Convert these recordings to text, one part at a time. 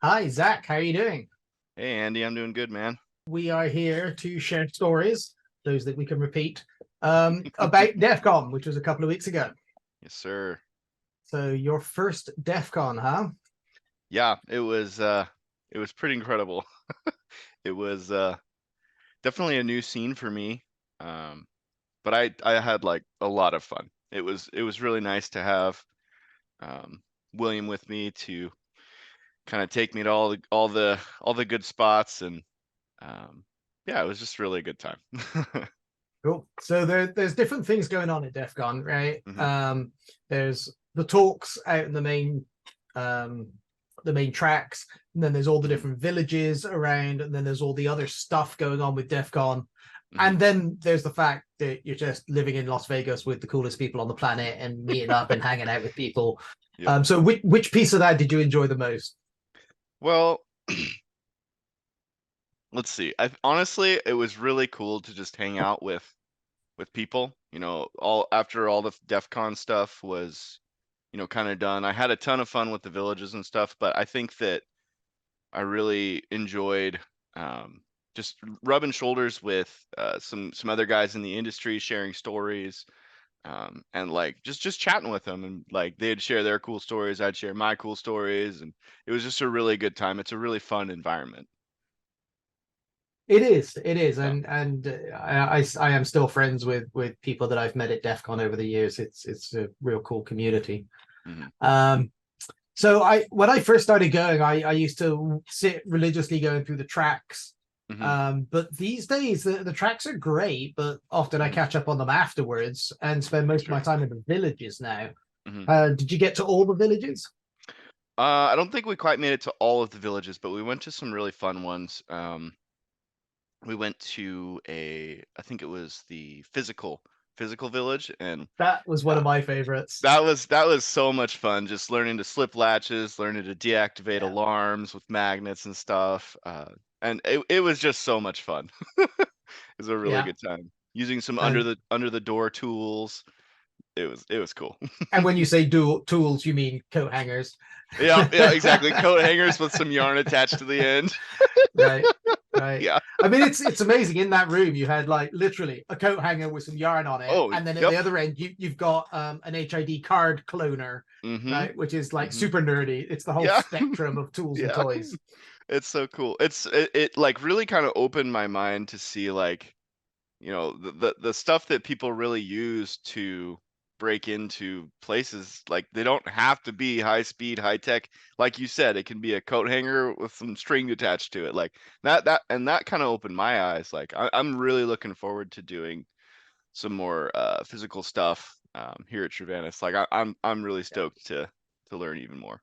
Hi, Zach. How are you doing? Hey Andy, I'm doing good, man. We are here to share stories, those that we can repeat, about DEFCON, which was a couple of weeks ago. Yes, sir. So your first DEFCON, huh? Yeah, it was pretty incredible. It was definitely a new scene for me. Um, but I had like a lot of fun. It was really nice to have um William with me to kind of take me to all the good spots and um yeah, it was just really a good time. Cool. So there's different things going on at DEFCON, right? hmm There's the talks out in the main tracks, and then there's all the hmm different villages around, and then there's all the other stuff going on with DEFCON. hmm And then there's the fact that you're just living in Las Vegas with the coolest people on the planet and meeting up and hanging out with people. Yep. So which piece of that did you enjoy the most? Well, let's see. Honestly, it was really cool to just hang out with people. All after all the DEF CON stuff was, kind of done. I had a ton of fun with the villages and stuff, but I think that I really enjoyed just rubbing shoulders with some other guys in the industry, sharing stories, and like just chatting with them, and like they'd share their cool stories, I'd share my cool stories, and it was just a really good time. It's a really fun environment. It is, Yeah. I am still friends with people that I've met at DEF CON over the years. It's a real cool community. hmm Um, so when I first started going, I used to sit religiously going through the tracks. hmm But these days the tracks are great, but often I hmm catch up on them afterwards and spend most of my Sure. time in the villages now. hmm Did you get to all the villages? I don't think we quite made it to all of the villages, but we went to some really fun ones. We went to I think it was the physical village, and That was one uh, of my favorites. that was so much fun. Just learning to slip latches, learning to deactivate Yeah. alarms with magnets and stuff, and it was just so much fun. It was a really Yeah. good time using some under And the door tools. It was cool. and when you say dual tools, you mean coat hangers. Yeah, yeah, exactly. Coat hangers with some yarn attached to the end. Right, right. Yeah. I mean, it's amazing. In that room, you had like literally a coat hanger with some yarn on it, Oh, and then at yep. the other end, you've got an HID card cloner, Mhm. right, which is like Mhm. super nerdy. It's the whole Yeah. spectrum of tools and Yeah. toys. It's so cool. It like really kind of opened my mind to see like, the stuff that people really use to break into places. Like they don't have to be high speed, high tech. Like you said, it can be a coat hanger with some string attached to it. Like that kind of opened my eyes. Like I'm really looking forward to doing some more physical stuff here at Trevanis. Like I'm really Yeah. stoked to learn even more.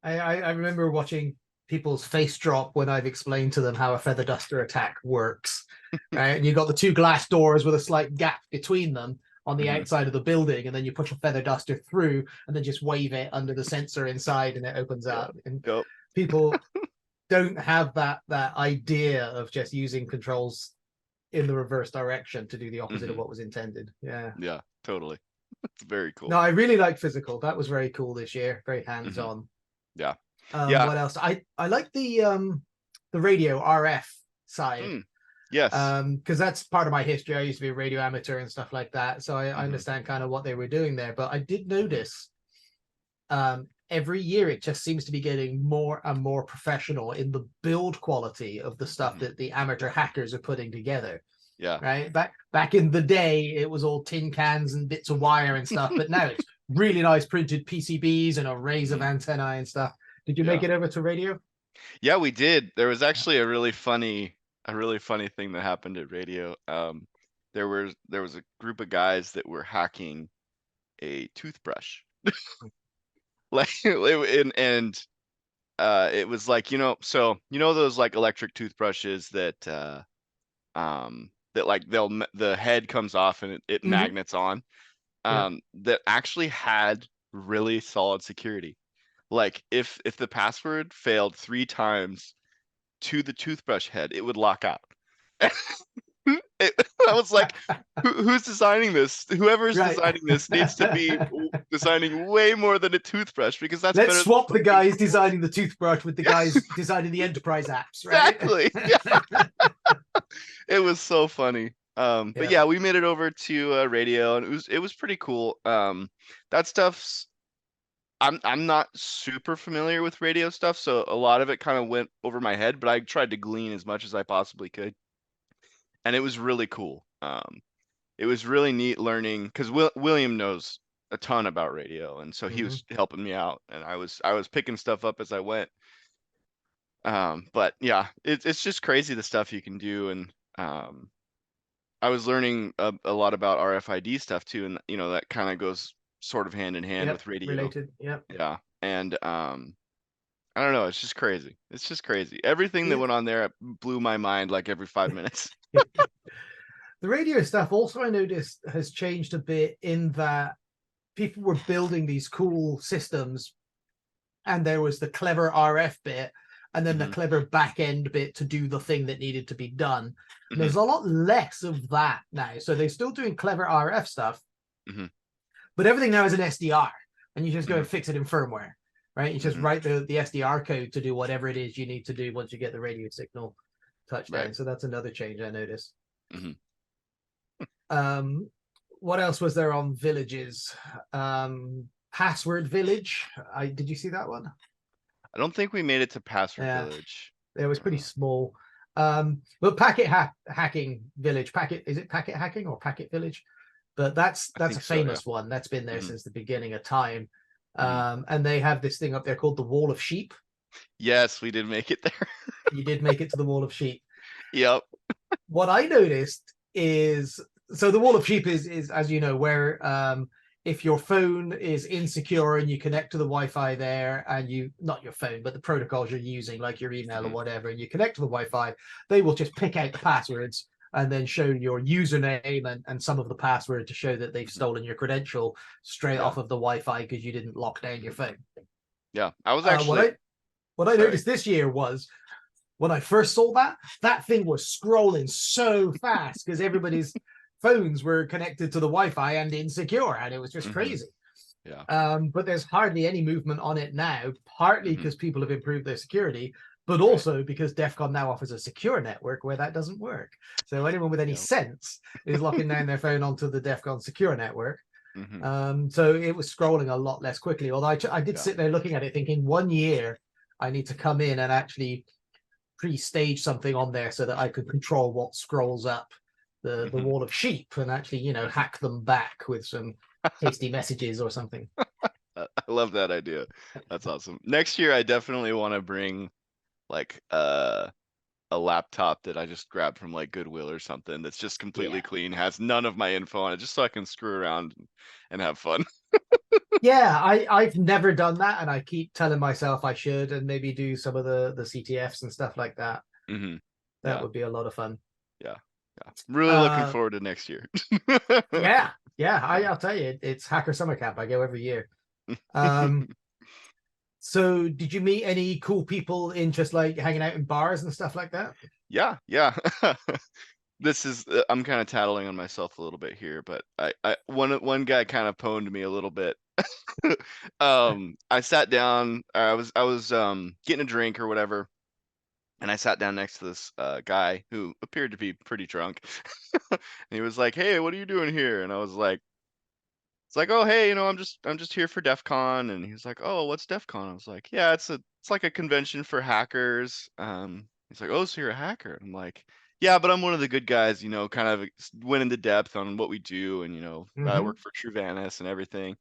I remember watching people's face drop when I've explained to them how a feather duster attack works, right? And you've got the two glass doors with a slight gap between them on the hmm outside of the building, and then you push a feather duster through and then just wave it under the sensor inside and it opens Yeah. up. And Yep. people don't have that idea of just using controls in the reverse direction to do the opposite of hmm what was intended. Yeah. Yeah. Totally. It's very No, cool. I really like physical. That was very cool this year. Very hands hmm on. Yeah. Yeah. What else? I like the radio RF side Mm. Yes. because that's part of my history. I used to be a radio amateur and stuff like that, so I hmm understand kind of what they were doing there. But I did hmm notice every year it just seems to be getting more and more professional in the build quality of the stuff hmm that the amateur hackers are putting together. Yeah. Right, back in the day, it was all tin cans and bits of wire and stuff, but now it's really nice printed PCBs and arrays of hmm antennae and stuff. Did you make Yeah. it over to radio? Yeah, we did. There was actually a really funny thing that happened at radio. There was a group of guys that were hacking a toothbrush. Like it was like, so those like electric toothbrushes that like the head comes off and it Mm-hmm. magnets on, Yeah. that actually had really solid security. Like if the password failed 3 times to the toothbrush head, it would lock out. I was like, who's designing this? Whoever is Right. designing this needs to be designing way more than a toothbrush, because that's Let's better than swap the flipping guys coupons. designing the toothbrush with the Yeah, guys designing the enterprise apps, right? exactly. It was so funny. But Yeah. yeah, we made it over to radio, and it was pretty cool. That stuff's I'm not super familiar with radio stuff, so a lot of it kind of went over my head, but I tried to glean as much as I possibly could, and it was really cool. It was really neat learning, because William knows a ton about radio, and so he Hmm. was helping me out, and I was picking stuff up as I went. But yeah, it's just crazy the stuff you can do, and I was learning a lot about RFID stuff too, and that kind of goes sort of hand in hand Yep. with radio. Related. Yep. Yeah, and I don't know, it's just crazy. It's just crazy. Everything that Yeah. went on there blew my mind like every 5 minutes. The radio stuff also I noticed has changed a bit in that people were building these cool systems, and there was the clever RF bit and then the Hmm. clever back end bit to do the thing that needed to be done. And Hmm. there's a lot less of that now. So they're still doing clever RF stuff, Hmm. but everything now is an SDR, and you just go Hmm. and fix it in firmware, right? You just Hmm. write the SDR code to do whatever it is you need to do once you get the radio signal Right. touchdown. So that's another change I noticed. Hmm. Um, what else was there on villages? Password Village. Did you see that one? I don't think we made it to Password Yeah, Village. it was pretty small. But hacking village. Is it packet hacking or packet village? But that's I a think so, yeah. famous one that's been there Hmm. since the beginning of time. Hmm. And they have this thing up there called the Wall of Sheep. Yes, we did make it there. You did make it to the Wall of Sheep. Yep. What I noticed is, so the Wall of Sheep is as you know, where if your phone is insecure and you connect to the Wi-Fi there, and you, not your phone but the protocols you're using like your email or Hmm. whatever, and you connect to the Wi-Fi, they will just pick out the passwords and then show your username and some of the password to show that they've Hmm. stolen your credential straight Yeah. off of the Wi-Fi because you didn't lock down your phone. Yeah. I was uh, what actually i what I sorry. noticed this year was, when I first saw that thing was scrolling so fast because everybody's phones were connected to the Wi-Fi and insecure, and it was just Hmm. crazy. Yeah. But there's hardly any movement on it now, partly Hmm. because people have improved their security, but Right. also because DEFCON now offers a secure network where that doesn't work. So anyone with any Yeah. sense is locking down their phone onto the DEFCON secure network. Hmm. So it was scrolling a lot less quickly. Although I did Yeah. sit there looking at it thinking, 1 year I need to come in and actually pre-stage something on there so that I could control what scrolls up the Hmm. Wall of Sheep and actually, hack them back with some tasty messages or something. I love that idea. That's awesome. Next year, I definitely want to bring like a laptop that I just grabbed from like Goodwill or something that's just completely Yeah. clean, has none of my info on it, just so I can screw around and have fun. Yeah, I've never done that, and I keep telling myself I should, and maybe do some of the CTFs and stuff like that. Hmm. That Yeah, would be a lot of fun. yeah, yeah. Really looking Uh forward to next year. yeah, yeah, Yeah. I'll tell you, it's Hacker Summer Camp. I go every year. Um so did you meet any cool people in just like hanging out in bars and stuff like that? Yeah, yeah. This is I'm kind of tattling on myself a little bit here, but one guy kind of pwned me a little bit. I sat down, I was getting a drink or whatever, and I sat down next to this guy who appeared to be pretty drunk. And he was like, "Hey, what are you doing here?" And I was like, "It's like, oh, hey, I'm just here for DEF CON." And he's like, "Oh, what's DEF CON?" I was like, "Yeah, it's like a convention for hackers." He's like, "Oh, so you're a hacker?" And I'm like, "Yeah, but I'm one of the good guys, kind of went into depth on what we do, and I Mm-hmm. work for Truvanis and everything."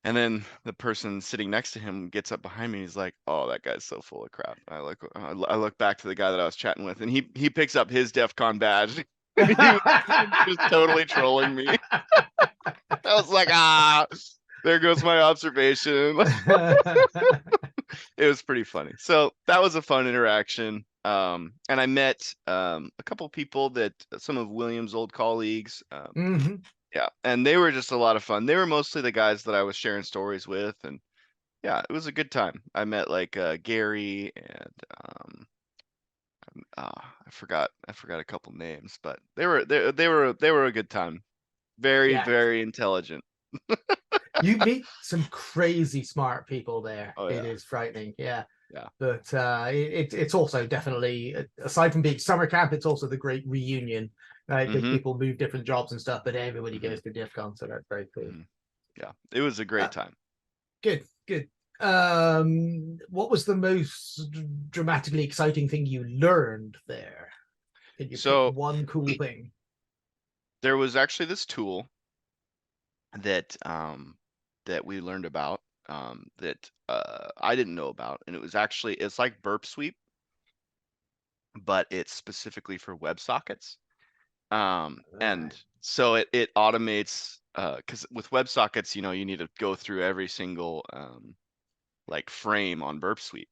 And then the person sitting next to him gets up behind me. And he's like, "Oh, that guy's so full of crap." I look back to the guy that I was chatting with, and he picks up his DEF CON badge, and he was just totally trolling me. I was like, there goes my observation. It was pretty funny. So that was a fun interaction. And I met a couple people that some of William's old colleagues. Mm-hmm. Yeah, and they were just a lot of fun. They were mostly the guys that I was sharing stories with, and yeah, it was a good time. I met like Gary and I forgot a couple names, but they were a good time. Very, Yeah, very intelligent. you meet some crazy smart people there. Oh It yeah, is frightening. Yeah. yeah. But it's also definitely, aside from being summer camp, it's also the great reunion, right? Because Mm-hmm. people move different jobs and stuff, but everybody Mm-hmm. goes to DEFCON, so that's very cool. Mm-hmm. Yeah, it was a Uh, great time. good, good. What was the most dramatically exciting thing you learned there? Can you pick So one cool thing? there was actually this tool that that we learned about that I didn't know about, and it's like Burp Sweep, but it's specifically for WebSockets. And so it automates because with WebSockets, you need to go through every single like frame on Burp Suite.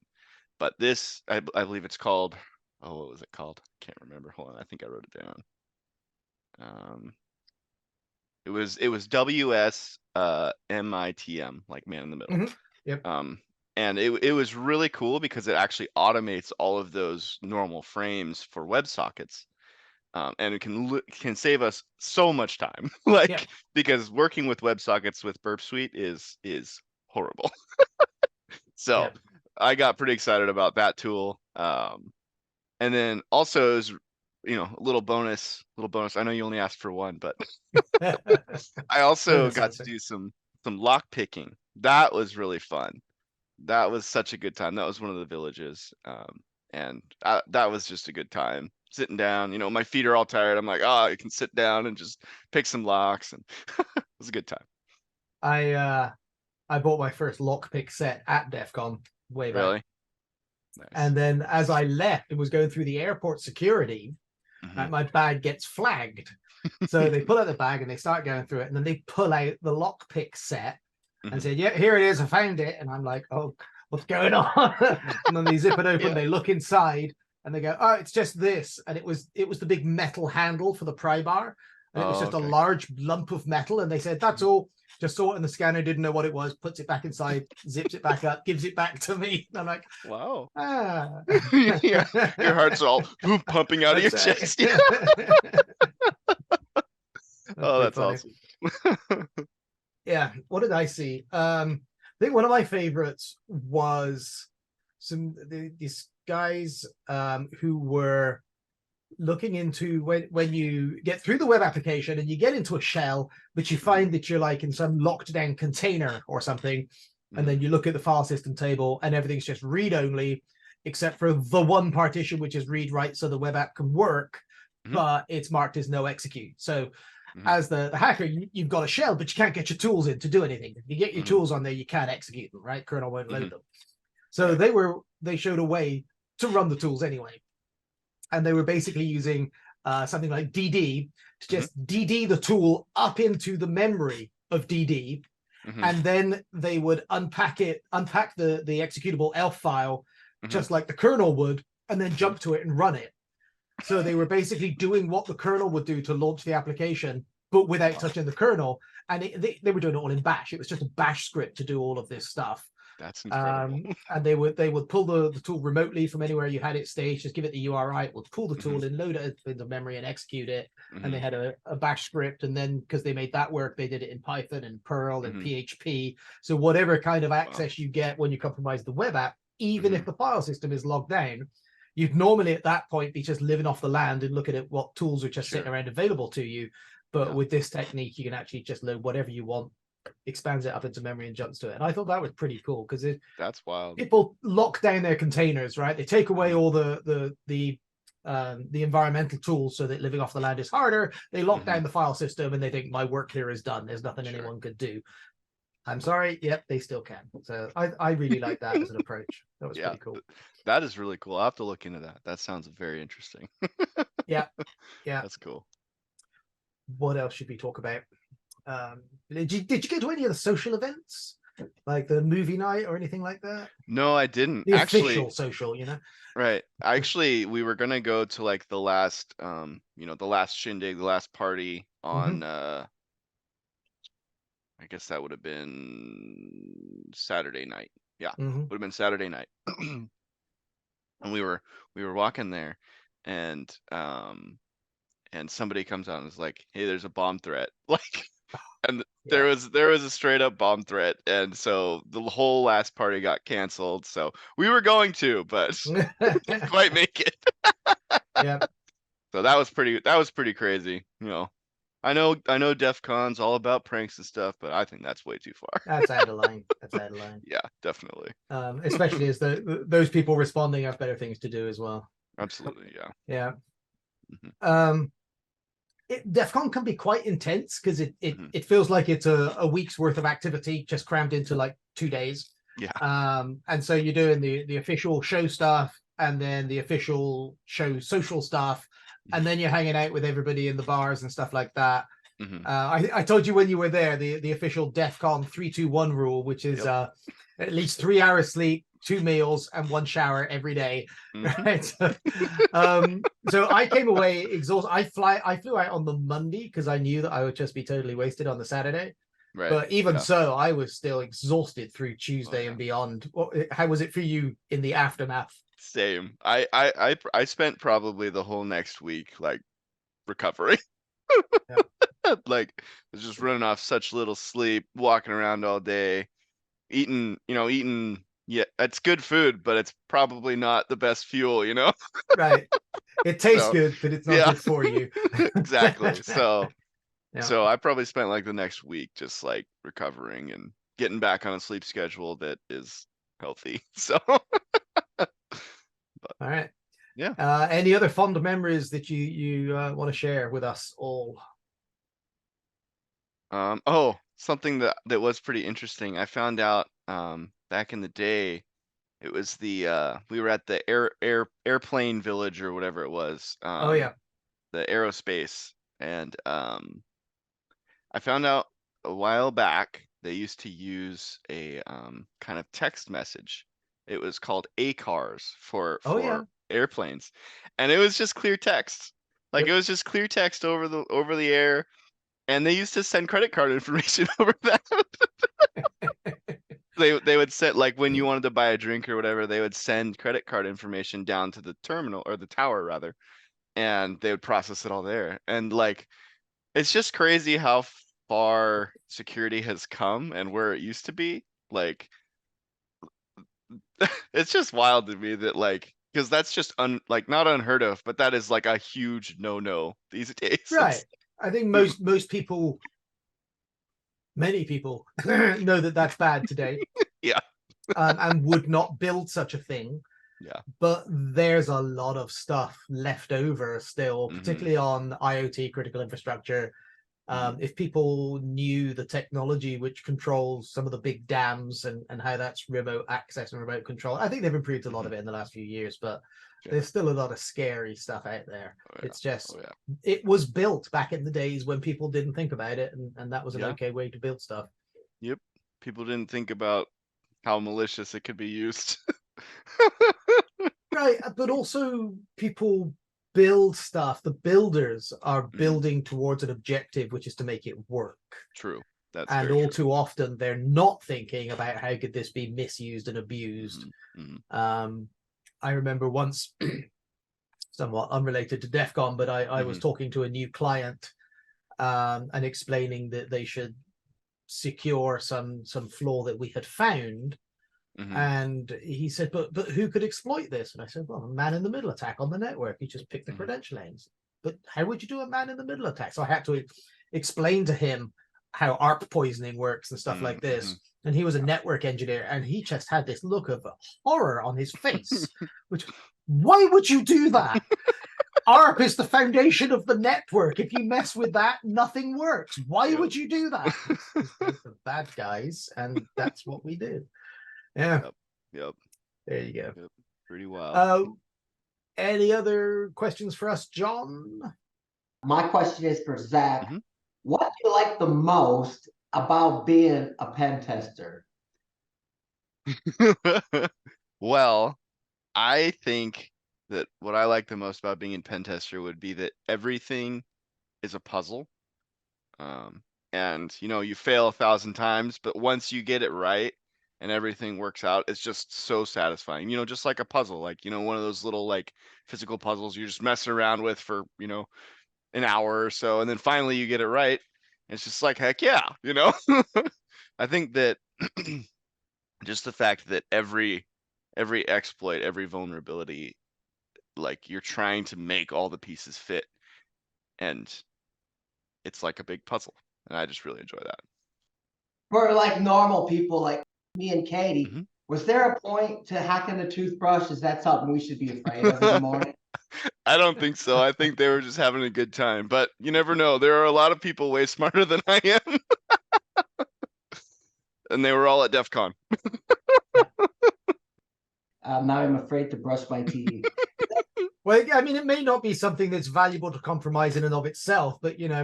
But this, I believe it's called. Oh, what was it called? Can't remember. Hold on, I think I wrote it down. Um, it was WS MITM, like man in the middle. Mm-hmm. Yep. And it was really cool because it actually automates all of those normal frames for WebSockets. And it can save us so much time, Yep. like because working with WebSockets with Burp Suite is horrible. So Yep. I got pretty excited about that tool. And then also is a little bonus. I know you only asked for one, but I also Bonus got to answer. do some lock picking. That was really fun. That was such a good time. That was one of the villages, and that was just a good time. Sitting down, my feet are all tired. I'm like, oh, I can sit down and just pick some locks, and it was a good time. I bought my first lockpick set at DEFCON way back. Really nice. And then as I left and was going through the airport security, Hmm. my bag gets flagged. So they pull out the bag and they start going through it, and then they pull out the lockpick set and Hmm. said, "Yeah, here it is. I found it." And I'm like, "Oh, what's going on?" And then they zip it open. Yeah. They look inside and they go, "Oh, it's just this." And it was the big metal handle for the pry bar, and it was Oh, just a okay. large lump of metal. And they said, "That's all." Just saw it in the scanner, didn't know what it was, puts it back inside, zips it back up, gives it back to me. And I'm like, Wow. ah. Yeah, your heart's all pumping out of your That's chest. Yeah. that's Oh, pretty that's funny. awesome. Yeah. What did I see? I think one of my favorites was these guys who were looking into when you get through the web application and you get into a shell, but you find that you're like in some locked down container or something, and Mm-hmm. then you look at the file system table and everything's just read only, except for the one partition which is read write, so the web app can work, Mm-hmm. but it's marked as no execute. So Mm-hmm. as the hacker, you've got a shell, but you can't get your tools in to do anything. If you get your Mm-hmm. tools on there, you can't execute them, right? Kernel won't Mm-hmm. load them. So Right. they showed a way to run the tools anyway, and they were basically using something like DD to Mm-hmm. just DD the tool up into the memory of DD, Mm-hmm. and then they would unpack the executable ELF file Mm-hmm. just like the kernel would, and then Mm-hmm. jump to it and run it. So they were basically doing what the kernel would do to launch the application, but without Wow. touching the kernel. And they were doing it all in Bash. It was just a Bash script to do all of this stuff. That's incredible. And they would pull the tool remotely from anywhere you had it staged, just give it the URI, it would pull the Mm-hmm. tool and load it into memory and execute it. And Mm-hmm. they had a Bash script, and then because they made that work, they did it in Python and Perl and Mm-hmm. PHP. So whatever kind of Wow. access you get when you compromise the web app, even Mm-hmm. if the file system is logged down, you'd normally at that point be just living off the land and looking at what tools are just sitting Sure. around available to you. But Yeah. with this technique, you can actually just load whatever you want, expands it up into memory and jumps to it. And I thought that was pretty cool because That's wild. people lock down their containers, right? They take away Mm-hmm. all the environmental tools so that living off the land is harder. They lock Mm-hmm. down the file system and they think my work here is done. There's nothing Sure. anyone could do. I'm sorry. Yep, they still can. So I really like that as an approach. That was Yeah, pretty cool. that is really cool. I'll have to look into that. That sounds very interesting. Yeah, yeah. That's cool. What else should we talk about? Did you go to any of the social events, like the movie night or anything like that? No, I didn't. The Actually, official social, you know? right. Actually, we were gonna go to like the last shindig, the last party Mm-hmm. on I guess that would have been Saturday night. Yeah, Mm-hmm. would have been Saturday night. and we were walking there, and somebody comes out and is like, "Hey, there's a bomb threat." Like, and there Yeah. was a straight up bomb threat, and so the whole last party got canceled. So we were going to, but didn't quite make it. Yeah. So that was pretty crazy. I know DEFCON's all about pranks and stuff, but I think that's way too far. That's out of line. That's out of line. Yeah, definitely. Especially as those people responding have better things to do as well. Absolutely, yeah. Yeah. Mhm, DEFCON can be quite intense because mhm. it feels like it's a week's worth of activity just crammed into like 2 days. Yeah. And so you're doing the official show stuff and then the official show social stuff, and then you're hanging out with everybody in the bars and stuff like that. Mhm. I told you when you were there the official DEFCON 3-2-1 rule, which is Yep. at least 3 hours sleep, 2 meals, and 1 shower every day. Mhm. Right. So I came away exhausted. I flew out on the Monday because I knew that I would just be totally wasted on the Saturday. Right. But even Yeah. so, I was still exhausted through Oh, Tuesday yeah. and beyond. How was it for you in the aftermath? Same. I spent probably the whole next week like recovering. Yeah. Like, I was just running off such little sleep, walking around all day, eating. Yeah, it's good food, but it's probably not the best fuel. Right. It tastes So, good, but it's not yeah, good for you. exactly. So, Yeah. so I probably spent like the next week just like recovering and getting back on a sleep schedule that is healthy. So, but All right. yeah. Any other fond memories that you want to share with us all? Oh, something that was pretty interesting. I found out back in the day, it was we were at the airplane village or whatever it was, Oh yeah. the aerospace, and I found out a while back they used to use a kind of text message. It was called ACARS for Oh yeah. airplanes, and it was just clear text. Like, it Yep. was just clear text over the air, and they used to send credit card information over that. They would send, like, when you wanted to buy a drink or whatever, they would send credit card information down to the terminal, or the tower rather, and they would process it all there. And like, it's just crazy how far security has come and where it used to be. Like, it's just wild to me that, like, because that's just like not unheard of, but that is like a huge no-no these days. Right. I think most people, many people, know that that's bad today, Yeah, and would not build such a thing. yeah. But there's a lot of stuff left over still, Hmm. particularly on IoT critical infrastructure. Hmm. If people knew the technology which controls some of the big dams and how that's remote access and remote control, I think they've improved a lot Hmm. of it in the last few years, but Yeah. there's still a lot of scary stuff out there. Oh yeah. It's just, Oh yeah. it was built back in the days when people didn't think about it, and that was an Yeah. okay way to build stuff. Yep. People didn't think about how malicious it could be used. Right, but also people build stuff. The builders are Mhm. building towards an objective, which is to make it work. True. That's And very all true. too often, they're not thinking about how could this be misused and abused. Mhm. Mhm. Um, I remember once, somewhat unrelated to DEFCON, but I was Mhm. talking to a new client, and explaining that they should secure some flaw that we had found. Mhm. And he said, but who could exploit this? And I said, well, a man in the middle attack on the network. You just pick the Mhm. credential names. But how would you do a man in the middle attack? So I had to explain to him how ARP poisoning works and stuff like Mhm. this. And he was a Yeah. network engineer, and he just had this look of horror on his face, which, why would you do that? ARP is the foundation of the network. If you mess with that, nothing works. Why Yep. would you do that? Because we're the bad guys, and that's what we did. Yeah, Yep. Yep. there you go. Yep. Pretty wild. Uh, any other questions for us, John? My question is for Zach. Mhm. What do you like the most about being a pen tester? Well, I think that what I like the most about being a pen tester would be that everything is a puzzle. And you fail 1,000 times, but once you get it right, and everything works out, it's just so satisfying. You know, just like a puzzle, like, you know, one of those little like physical puzzles you just mess around with for, you know, an hour or so, and then finally you get it right. It's just like, heck yeah, you know. I think that just the fact that every exploit, every vulnerability, like you're trying to make all the pieces fit, and it's like a big puzzle, and I just really enjoy that. For like normal people like me and Katie, Mhm. was there a point to hacking a toothbrush? Is that something we should be afraid of in the morning? I don't think so. I think they were just having a good time, but you never know. There are a lot of people way smarter than I am. And they were all at DEFCON. Now I'm afraid to brush my teeth. Well, I mean, it may not be something that's valuable to compromise in and of itself, but you know,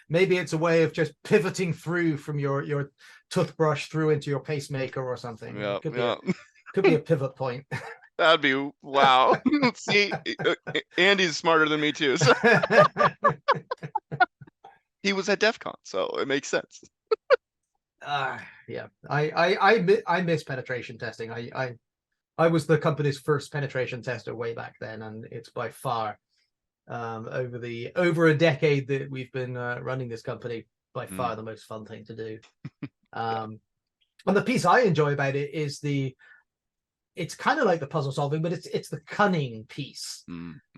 maybe it's a way of just pivoting through from your toothbrush through into your pacemaker or something. Yeah, Could be a pivot point. That'd be wow. See, Andy's smarter than me too. So. He was at DEFCON, so it makes sense. Yeah, I miss penetration testing. I was the company's first penetration tester way back then, and it's by far over a decade that we've been running this company, by far the most fun thing to do. And the piece I enjoy about it is it's kind of like the puzzle solving, but it's the cunning piece.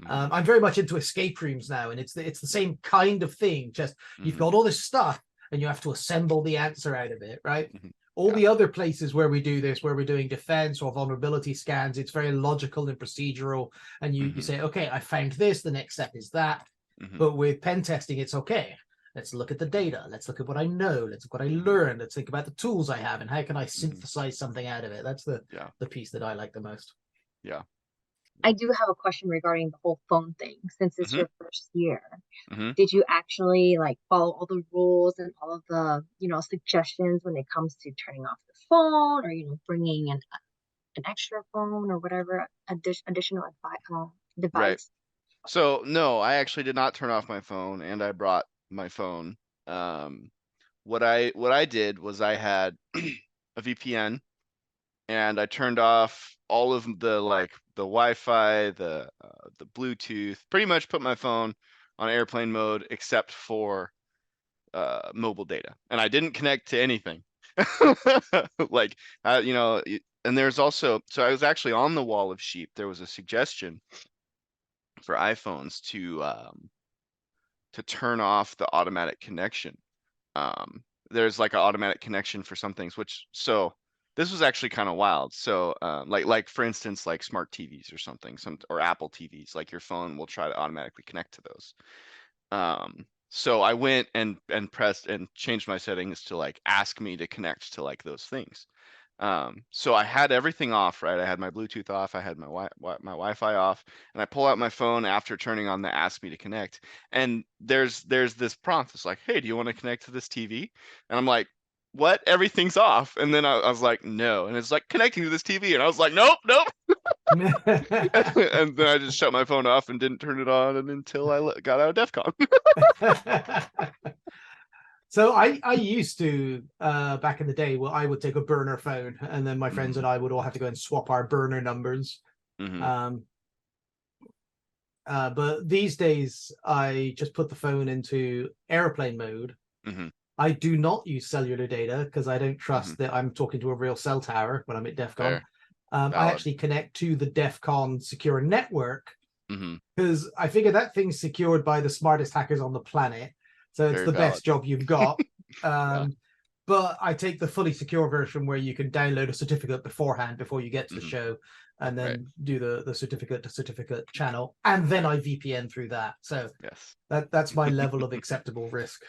I'm very much into escape rooms now, and it's the same kind of thing. Just you've got all this stuff, and you have to assemble the answer out of it, right? All the other places where we do this, where we're doing defense or vulnerability scans, it's very logical and procedural. And you say, okay, I found this, the next step is that. But with pen testing, it's okay. Let's look at the data. Let's look at what I know. Let's look at what I learned. Let's think about the tools I have and how can I synthesize something out of it. That's the piece that I like the most. Yeah. I do have a question regarding the whole phone thing. Since it's your first year, did you actually like follow all the rules and all of the, you know, suggestions when it comes to turning off the phone or, you know, bringing an extra phone or whatever additional device? Right. So no, I actually did not turn off my phone, and I brought my phone. What I did was I had a VPN, and I turned off all of the like the Wi-Fi, the Bluetooth, pretty much put my phone on airplane mode except for mobile data, and I didn't connect to anything. Like you know, and there's also, so I was actually on the wall of sheep. There was a suggestion for iPhones to turn off the automatic connection. There's like an automatic connection for some things, which, so this was actually kind of wild. So like for instance, like smart TVs or something, or Apple TVs, like your phone will try to automatically connect to those. So I went and pressed and changed my settings to like ask me to connect to like those things. So I had everything off, right? I had my Bluetooth off, I had my Wi-Fi off, and I pull out my phone after turning on the ask me to connect, and there's this prompt that's like, hey, do you want to connect to this TV? And I'm like, what? Everything's off. And then I was like, no. And it's like, connecting to this TV, and I was like, nope. And then I just shut my phone off and didn't turn it on until I got out of DEFCON. So I used to back in the day, well, I would take a burner phone, and then my friends and I would all have to go and swap our burner numbers. But these days I just put the phone into airplane mode. I do not use cellular data because I don't trust that I'm talking to a real cell tower when I'm at DEFCON. I actually connect to the DEFCON secure network because I figure that thing's secured by the smartest hackers on the planet. So it's the best job you've got. But I take the fully secure version where you can download a certificate beforehand before you get to the show, and then do the certificate to certificate channel, and then I VPN through that. So that's my level of acceptable risk.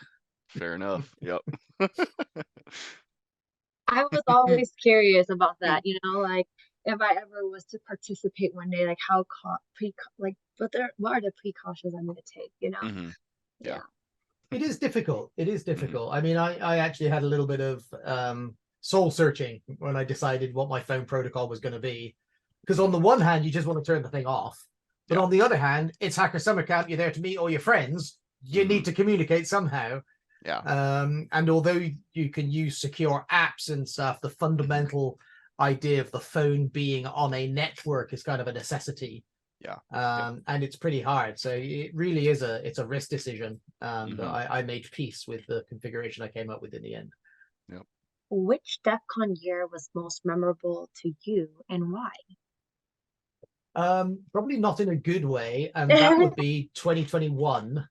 Fair enough. Yep. I was always curious about that, you know, like if I ever was to participate one day, like what are the precautions I'm going to take, you know? Yeah. It is difficult. It is difficult. I mean, I actually had a little bit of soul searching when I decided what my phone protocol was going to be. Because on the one hand, you just want to turn the thing off. But on the other hand, it's Hacker Summer Camp. You're there to meet all your friends. You need to communicate somehow. Yeah. And although you can use secure apps and stuff, the fundamental idea of the phone being on a network is kind of a necessity. Yeah. And it's pretty hard. So it really is it's a risk decision. But I made peace with the configuration I came up with in the end. Yep. Which DEFCON year was most memorable to you and why? Probably not in a good way, and that would be 2021,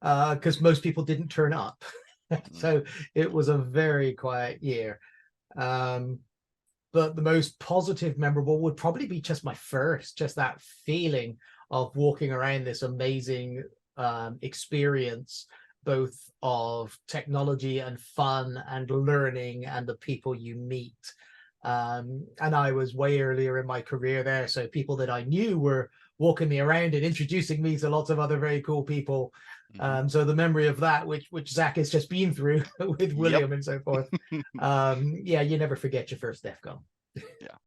because most people didn't turn up. So it was a very quiet year. But the most positive, memorable would probably be just just that feeling of walking around this amazing experience, both of technology and fun and learning and the people you meet. And I was way earlier in my career there, so people that I knew were walking me around and introducing me to lots of other very cool people. So the memory of that, which Zach has just been through with William and so forth. Yeah, you never forget your first DEFCON. Yeah.